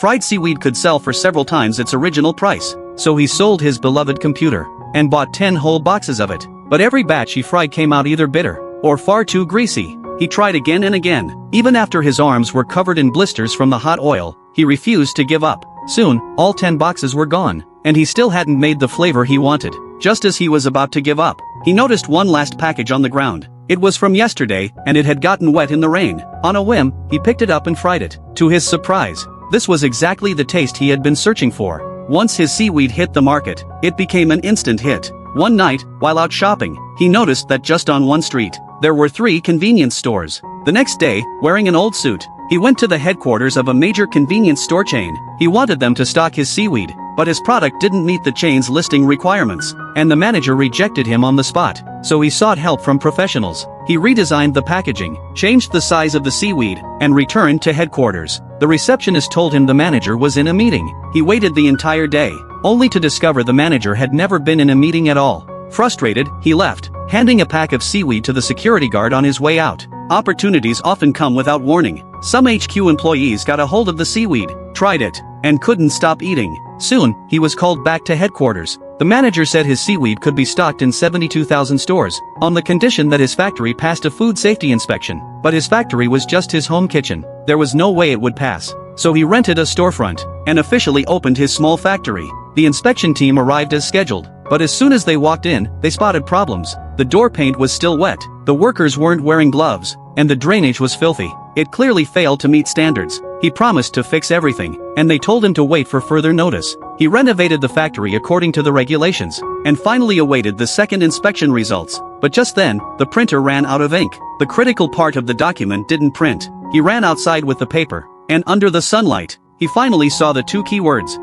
Fried seaweed could sell for several times its original price, so he sold his beloved computer and bought 10 whole boxes of it. But every batch he fried came out either bitter or far too greasy. He tried again and again. Even after his arms were covered in blisters from the hot oil, he refused to give up. Soon, all 10 boxes were gone, and he still hadn't made the flavor he wanted. Just as he was about to give up, he noticed one last package on the ground. It was from yesterday, and it had gotten wet in the rain. On a whim, he picked it up and fried it. To his surprise, this was exactly the taste he had been searching for. Once his seaweed hit the market, it became an instant hit. One night, while out shopping, he noticed that just on one street, there were 3 convenience stores. The next day, wearing an old suit, he went to the headquarters of a major convenience store chain. He wanted them to stock his seaweed, but his product didn't meet the chain's listing requirements, and the manager rejected him on the spot. So he sought help from professionals. He redesigned the packaging, changed the size of the seaweed, and returned to headquarters. The receptionist told him the manager was in a meeting. He waited the entire day, only to discover the manager had never been in a meeting at all. Frustrated, he left, handing a pack of seaweed to the security guard on his way out. Opportunities often come without warning. Some HQ employees got a hold of the seaweed, tried it, and couldn't stop eating. Soon, he was called back to headquarters. The manager said his seaweed could be stocked in 72,000 stores, on the condition that his factory passed a food safety inspection. But his factory was just his home kitchen. There was no way it would pass. So he rented a storefront, and officially opened his small factory. The inspection team arrived as scheduled, but as soon as they walked in, they spotted problems. The door paint was still wet, the workers weren't wearing gloves, and the drainage was filthy. It clearly failed to meet standards. He promised to fix everything, and they told him to wait for further notice. He renovated the factory according to the regulations, and finally awaited the second inspection results. But just then, the printer ran out of ink. The critical part of the document didn't print. He ran outside with the paper, and under the sunlight, he finally saw the 2 keywords,